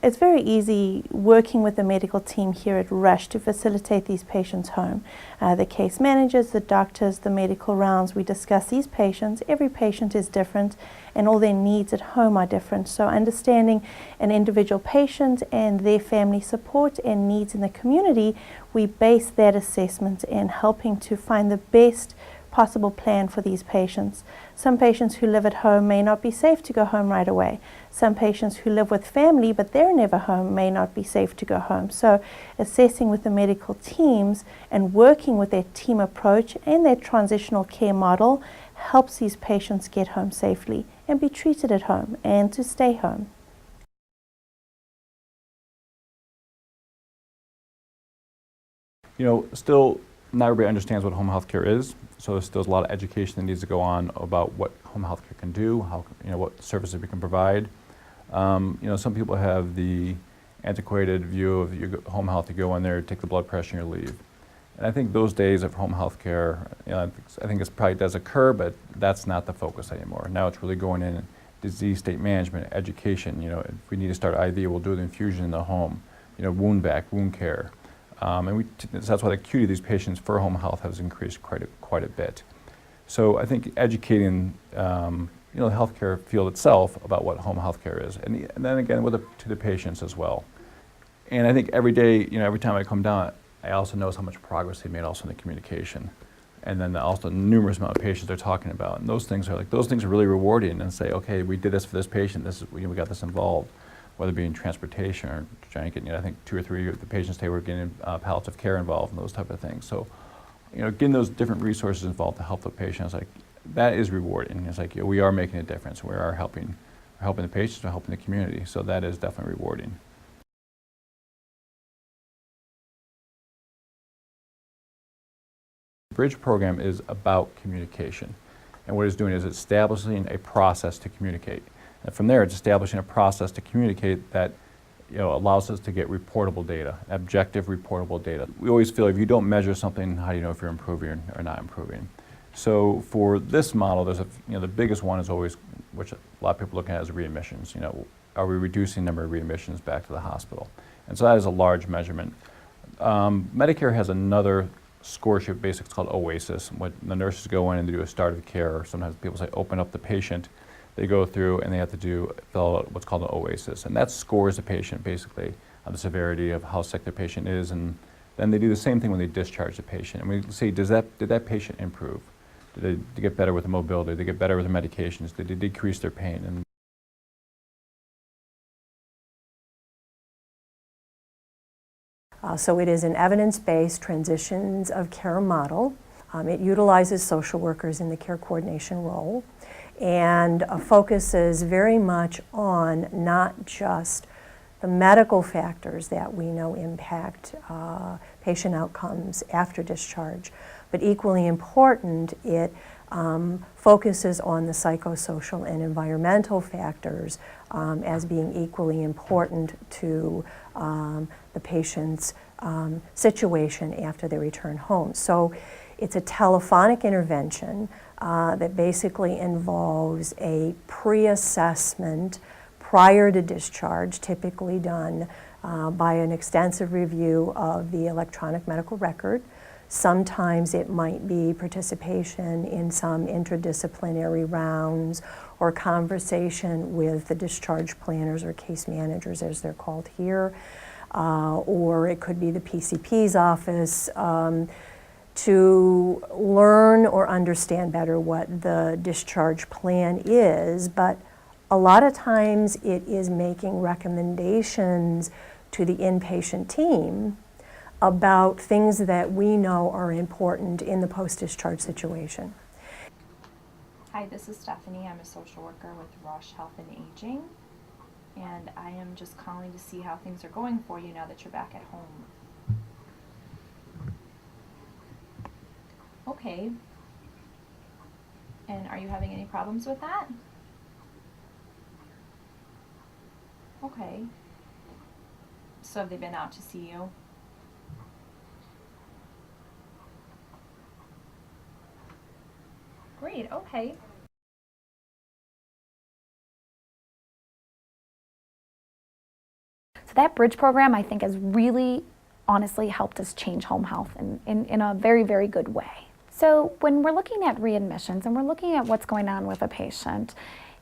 It's very easy working with the medical team here at Rush to facilitate these patients home. The case managers, the doctors, the medical rounds, we discuss these patients. Every patient is different and all their needs at home are different. So understanding an individual patient and their family support and needs in the community, we base that assessment in helping to find the best possible plan for these patients. Some patients who live at home may not be safe to go home right away. Some patients who live with family but they're never home may not be safe to go home. So assessing with the medical teams and working with their team approach and their transitional care model helps these patients get home safely and be treated at home and to stay home. You know, still not everybody understands what home health care is, so there's still a lot of education that needs to go on about what home health care can do, how, what services we can provide. Some people have the antiquated view of your home health, you go in there, take the blood pressure, and you leave. And I think those days of home health care, I think it probably does occur, but that's not the focus anymore. Now it's really going in disease state management, education. If we need to start IV, we'll do the infusion in the home. Wound vac, wound care. And that's why the acuity of these patients for home health has increased quite a bit. So I think educating the healthcare field itself about what home health care is, and then again to the patients as well. And I think every day, every time I come down, I also notice how much progress they made also in the communication, and then also the numerous amount of patients they're talking about. And those things are really rewarding, and say, okay, we did this for this patient. We got this involved. Whether it be in transportation or trying to get, I think 2 or 3 of the patients today were getting palliative care involved and those type of things. So, getting those different resources involved to help the patients, that is rewarding. It's we are making a difference. We are helping the patients, we're helping the community. So that is definitely rewarding. The Bridge program is about communication, and what it's doing is establishing a process to communicate. And from there, it's establishing a process to communicate that allows us to get reportable data, objective reportable data. We always feel if you don't measure something, how do you know if you're improving or not improving? So for this model, there's the biggest one is always, which a lot of people look at as readmissions. Are we reducing the number of readmissions back to the hospital? And so that is a large measurement. Medicare has another score sheet basics called OASIS. When the nurses go in and they do a start of care, or sometimes people say open up the patient. They go through and they have to fill out what's called an OASIS, and that scores the patient basically on the severity of how sick the patient is, and then they do the same thing when they discharge the patient. And we see, did that patient improve? Did they get better with the mobility? Did they get better with the medications? Did they decrease their pain? So it is an evidence-based transitions of care model. It utilizes social workers in the care coordination role, and focuses very much on not just the medical factors that we know impact patient outcomes after discharge, but equally important, it focuses on the psychosocial and environmental factors as being equally important to the patient's situation after they return home. So it's a telephonic intervention that basically involves a pre-assessment prior to discharge, typically done by an extensive review of the electronic medical record. Sometimes it might be participation in some interdisciplinary rounds or conversation with the discharge planners or case managers, as they're called here, or it could be the PCP's office, to learn or understand better what the discharge plan is. But a lot of times it is making recommendations to the inpatient team about things that we know are important in the post-discharge situation. Hi, this is Stephanie. I'm a social worker with Rush Health and Aging, and I am just calling to see how things are going for you now that you're back at home. Okay. And are you having any problems with that? Okay. So have they been out to see you? Great, okay. So that bridge program, I think, has really honestly helped us change home health in a very, very good way. So when we're looking at readmissions and we're looking at what's going on with a patient,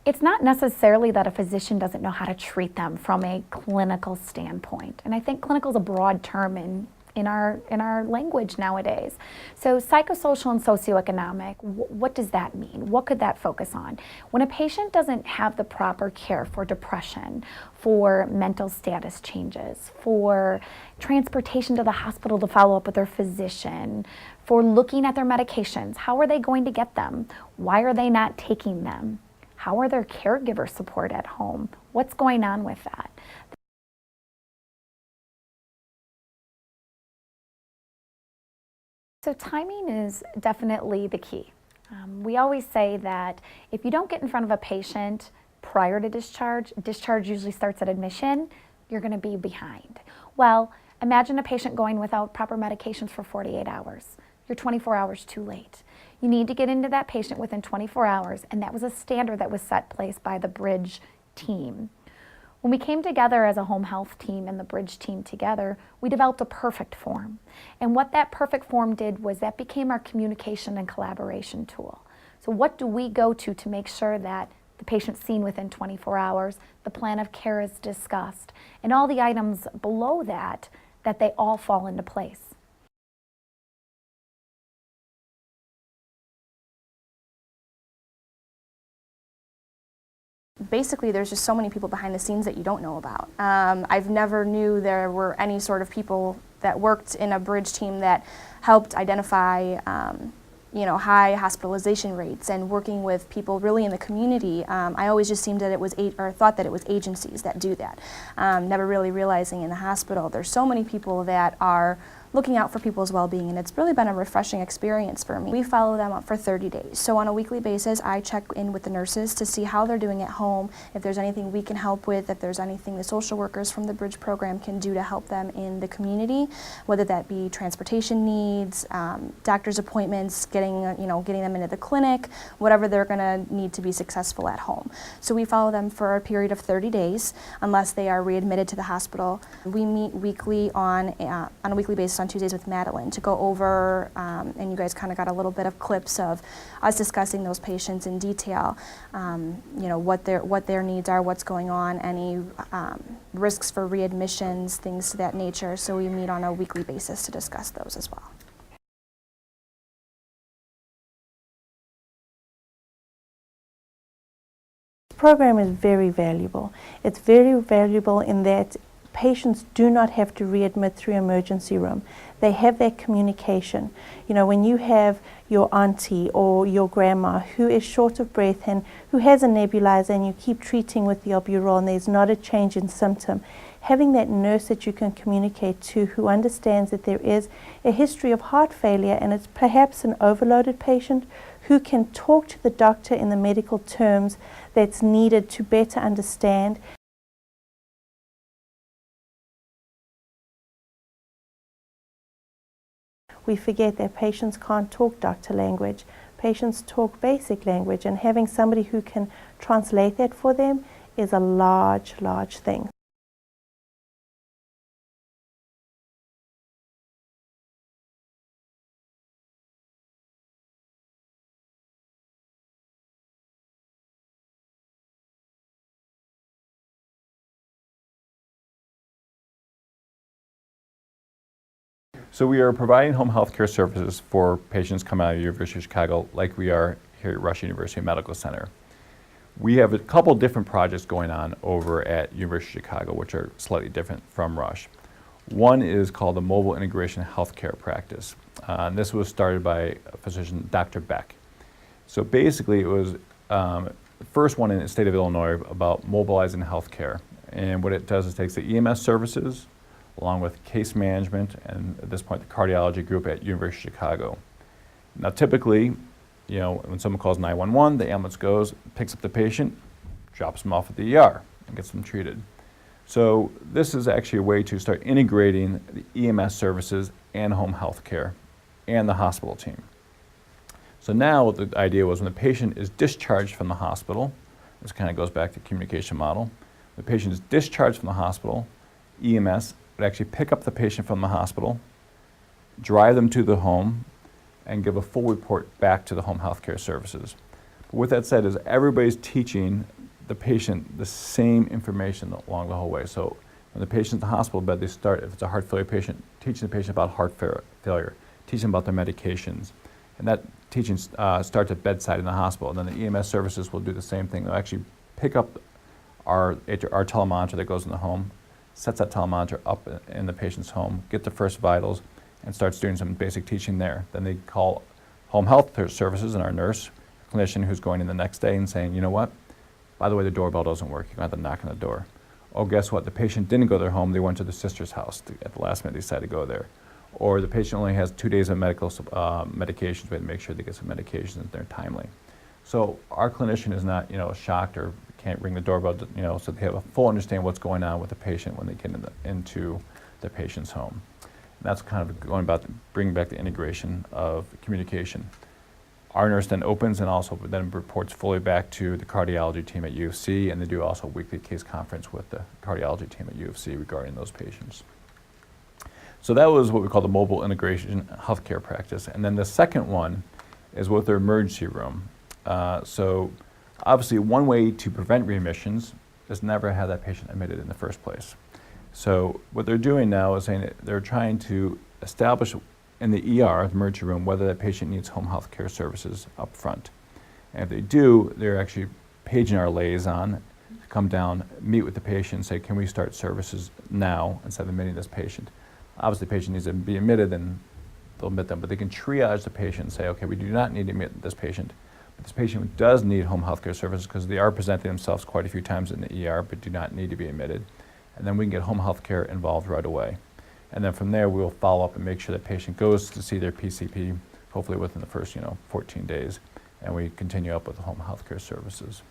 it's not necessarily that a physician doesn't know how to treat them from a clinical standpoint. And I think clinical is a broad term in our language nowadays. So psychosocial and socioeconomic, what does that mean? What could that focus on? When a patient doesn't have the proper care for depression, for mental status changes, for transportation to the hospital to follow up with their physician, for looking at their medications, how are they going to get them? Why are they not taking them? How are their caregiver support at home? What's going on with that? So timing is definitely the key. We always say that if you don't get in front of a patient prior to discharge, discharge usually starts at admission, you're going to be behind. Well, imagine a patient going without proper medications for 48 hours. You're 24 hours too late. You need to get into that patient within 24 hours, and that was a standard that was set place by the Bridge team. When we came together as a home health team and the Bridge team together, we developed a perfect form. And what that perfect form did was that became our communication and collaboration tool. So what do we go to make sure that the patient's seen within 24 hours, the plan of care is discussed, and all the items below that they all fall into place. Basically, there's just so many people behind the scenes that you don't know about. I've never knew there were any sort of people that worked in a Bridge team that helped identify high hospitalization rates and working with people really in the community. I always just seemed that it was, thought that it was agencies that do that. Never really realizing in the hospital there's so many people that are looking out for people's well-being, and it's really been a refreshing experience for me. We follow them up for 30 days. So on a weekly basis, I check in with the nurses to see how they're doing at home, if there's anything we can help with, if there's anything the social workers from the Bridge program can do to help them in the community, whether that be transportation needs, doctor's appointments, getting them into the clinic, whatever they're gonna need to be successful at home. So we follow them for a period of 30 days, unless they are readmitted to the hospital. We meet weekly on a weekly basis on Tuesdays with Madeline to go over, and you guys kind of got a little bit of clips of us discussing those patients in detail, what their needs are, what's going on, any risks for readmissions, things to that nature. So we meet on a weekly basis to discuss those as well. This program is very valuable. It's very valuable in that patients do not have to readmit through emergency room. They have that communication. When you have your auntie or your grandma who is short of breath and who has a nebulizer and you keep treating with the albuterol and there's not a change in symptom, having that nurse that you can communicate to who understands that there is a history of heart failure and it's perhaps an overloaded patient who can talk to the doctor in the medical terms that's needed to better understand. We forget that patients can't talk doctor language. Patients talk basic language, and having somebody who can translate that for them is a large, large thing. So we are providing home health care services for patients coming out of the University of Chicago like we are here at Rush University Medical Center. We have a couple different projects going on over at University of Chicago which are slightly different from Rush. One is called the Mobile Integration Healthcare Practice. And this was started by physician Dr. Beck. So basically it was the first one in the state of Illinois about mobilizing healthcare. And what it does is takes the EMS services along with case management and at this point the cardiology group at University of Chicago. Now typically, when someone calls 911, the ambulance goes, picks up the patient, drops them off at the ER and gets them treated. So this is actually a way to start integrating the EMS services and home health care and the hospital team. So now the idea was when the patient is discharged from the hospital, this kind of goes back to the communication model, the patient is discharged from the hospital, EMS would actually pick up the patient from the hospital, drive them to the home, and give a full report back to the home health care services. But with that said, is everybody's teaching the patient the same information along the whole way. So when the patient's in the hospital bed, they start, if it's a heart failure patient, teaching the patient about heart failure, teaching them about their medications. And that teaching starts at bedside in the hospital. And then the EMS services will do the same thing. They'll actually pick up our telemonitor that goes in the home, sets that telemonitor up in the patient's home, get the first vitals, and starts doing some basic teaching there. Then they call home health services and our nurse, clinician who's going in the next day and saying, you know what, by the way, the doorbell doesn't work. You're going to have to knock on the door. Oh, guess what? The patient didn't go to their home. They went to the sister's house. At the last minute, they decided to go there. Or the patient only has 2 days of medical medications. We have to make sure they get some medications and they're timely. So our clinician is not, shocked or can't ring the doorbell, so they have a full understanding of what's going on with the patient when they get into the patient's home. And that's kind of going about bringing back the integration of communication. Our nurse then opens and also then reports fully back to the cardiology team at UFC, and they do also a weekly case conference with the cardiology team at UFC regarding those patients. So that was what we call the mobile integration healthcare practice. And then the second one is with their emergency room. So obviously one way to prevent readmissions is never have that patient admitted in the first place. So what they're doing now is saying that they're trying to establish in the ER, the emergency room, whether that patient needs home health care services up front. And if they do, they're actually paging our liaison to come down, meet with the patient, and say, can we start services now instead of admitting this patient? Obviously, the patient needs to be admitted, and they'll admit them, but they can triage the patient and say, okay, we do not need to admit this patient, but this patient does need home health care services because they are presenting themselves quite a few times in the ER, but do not need to be admitted. And then we can get home health care involved right away. And then from there, we'll follow up and make sure the patient goes to see their PCP, hopefully within the first 14 days, and we continue up with the home health care services.